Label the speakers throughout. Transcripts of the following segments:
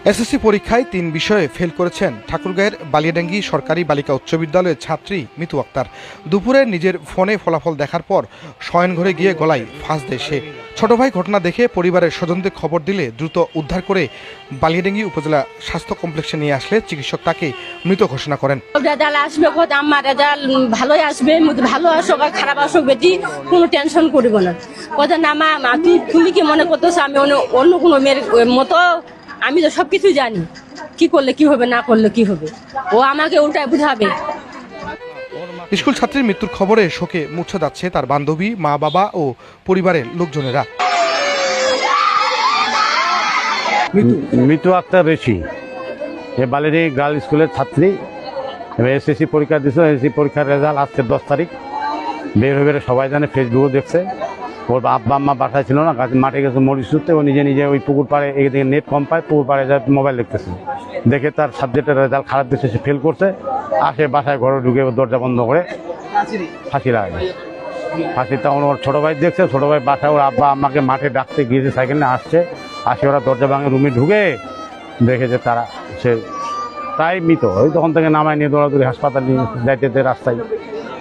Speaker 1: SSC পরীক্ষায় ৩ বিষয়ে fail করেছেন ঠাকুরগাঁয়ের বালিয়াডাঙ্গি সরকারি বালিকা উচ্চ বিদ্যালয়ের ছাত্রী মিতু আক্তার। দুপুরে নিজের ফোনে ফলাফল দেখার পর শয়নঘরে গিয়ে গলায় ফাঁস দেয় সে। ছোট ভাই ঘটনা দেখে পরিবারের স্বজনদের খবর দিলে দ্রুত উদ্ধার করে বালিয়াডাঙ্গি উপজেলা স্বাস্থ্য কমপ্লেক্সে নিয়ে আসলে চিকিৎসক তাকে মৃত ঘোষণা করেন।
Speaker 2: রেজাল্ট আসবে, আমার রেজাল্ট ভালোই আসবে, ভালো আসুক আর খারাপ আসুক বেটি, কোনো টেনশন করিব না। কথা না মা, তুমি কি মনে করতেছো আমি অন্য কোনো মেয়ের মতো? আমি তো সবকিছু জানি, কি করলে কি হবে, না করলে কি হবে, ও আমাকে উল্টায় বুঝাবে।
Speaker 1: স্কুল ছাত্রীর মৃত্যুর খবরে শোকে মুছে যাচ্ছে তার বান্ধবী, মা, বাবা ও পরিবারের লোকজনেরা।
Speaker 3: মিতু আক্তার ঋষি এ বালিয়াডাঙ্গি গার্ল স্কুলের ছাত্রী। এসএসসি পরীক্ষা দিয়েছিল। এসএসসি পরীক্ষার রেজাল্ট আজকে 10 তারিখ বের হয়ে সবাই জানে, ফেসবুকও দেখছে। ওর আব্বা আম্মা বাসায় ছিল না, মাঠে গেছে মরিচ ছুটতে। ও নিজে নিজে ওই পুকুর পাড়ে, এদিকে নেট কম পায়, পুকুর পাড়ে যায় মোবাইল দেখতেছে। দেখে তার সাবজেক্টের রেজাল্ট খারাপ দিচ্ছে, সে ফেল করছে। আসে বাসায় ঘরে ঢুকে দরজা বন্ধ করে ফাঁসি লাগে। ফাঁসি তখন ওর ছোটো ভাই দেখছে, ছোটো ভাই বাসায় ওর আব্বা আম্মাকে মাঠে ডাকতে গিয়েছে, সাইকেল নিয়ে আসছে। আসে ওরা দরজা ভাঙে রুমে ঢুকে দেখে যে তারা সে প্রায় মৃত। ওই তখন থেকে নামায় নিয়ে দৌড়াদৌড়ি হাসপাতাল নিয়ে যাইতে রাস্তায়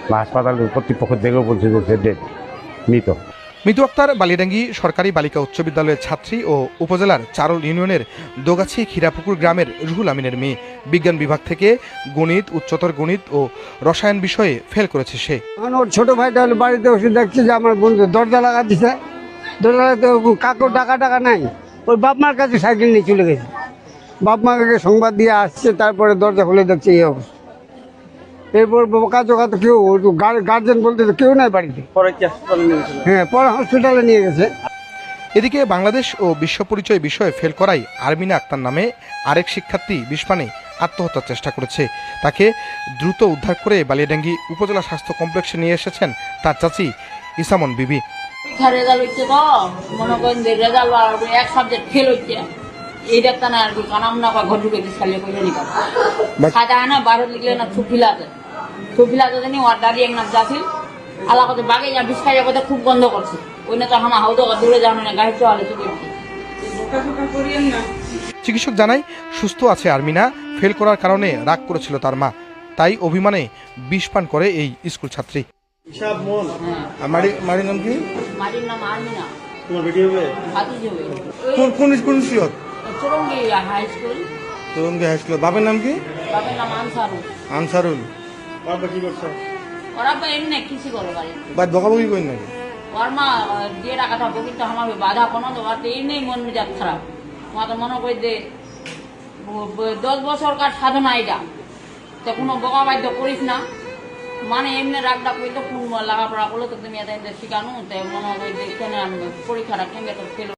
Speaker 3: বা হাসপাতালের কর্তৃপক্ষ দেখেও বলছে যে সে ডেড, মৃত।
Speaker 1: মিতু আক্তার বালিয়াডাঙ্গি সরকারি বালিকা উচ্চ বিদ্যালয়ের ছাত্রী ও উপজেলার চারল ইউনিয়নের দোগাছি খিরাপুকুর গ্রামের রুহুল আমিনের মেয়ে। বিজ্ঞান বিভাগ থেকে গণিত, উচ্চতর গণিত ও রসায়ন বিষয়ে ফেল করেছে সে।
Speaker 4: ওর ছোট ভাইটা হলো বাড়িতে বসে দেখছে যে আমার বন্ধু দরজা লাগা দিছে, দরজা লাগাতে কাকু টাকা নাই, ওর বাপ মার কাছে সাইকেল নিয়ে চলে গেছে। বাপ মাকে সংবাদ দিয়ে আসছে, তারপরে দরজা খুলে দেখছে এই অবস্থা। এরপর বোকা তো কেউ, গার্জেন বলতে তো কেউ নাই বাড়িতে। হ্যাঁ, পরে হসপিটালে নিয়ে গেছে।
Speaker 1: এদিকে বাংলাদেশ ও বিশ্ব পরিচয় বিষয়ে ফেল করায় আরমিনা আক্তার নামে আরেক শিক্ষার্থী বিষপানে আত্মহত্যার চেষ্টা করেছে। তাকে দ্রুত উদ্ধার করে বালিয়াডাঙ্গি উপজেলা স্বাস্থ্য কমপ্লেক্সে নিয়ে এসেছেন তার চাচি ইসামন বিবি।
Speaker 5: রেজাল্ট হচ্ছে তো মনে করেন যে রেজাল্ট এক সাবজেক্ট ফেল হচ্ছে, এই দেখতে না আর কি কানাম না বা ঘর ঢুকে দিচ্ছালে কইলে নিকা খাতা না বারো লিখলে না ছুপিলাতে জানি ওর দাদি এক নাম যাছিল আলা কথা বাগে যা বিস্কাই কথা খুব বন্ধ করছে। ওই না তো আমার হাউদা দূরে যাওয়া না, গাড়ি চলে চলে
Speaker 1: চিকিৎসক জানায় সুস্থ আছে আরমিনা। ফেল করার কারণে রাগ করেছিল তার মা, তাই অভিমানে বিষ পান করে এই স্কুল ছাত্রী। মারির নাম কি?
Speaker 5: মাটির নাম আরমিনা।
Speaker 1: তোমার বেটি হবে?
Speaker 5: ভাতিজি হবে।
Speaker 1: কোন স্কুল ছিল?
Speaker 5: Chowringhee High School.
Speaker 1: Chowringhee High School. বাবার নাম কি?
Speaker 5: বাবার নাম আনসারুল।
Speaker 1: আনসারুল। বাবা কি করছে?
Speaker 5: ওরা তো এমনি কৃষি করে বাড়ি।
Speaker 1: বাদ বকাবকি করেন নাকি?
Speaker 5: ওর মা দিয়ে রাখা থাকবো, কিন্তু আমার বাধা কোনো তো আর এমনি মন মেজাজ খারাপ। মা তো মনে করি যে 10 বছরকার সাধনা এটা, তো কোনো বকা বাধ্য করিস না, মানে এমনি রাগটা করলে তো কোন লাগাপড়া করলো তো তুমি এত শিখানো, তো মনে করি যে কেন পরীক্ষাটা কেমন ফেল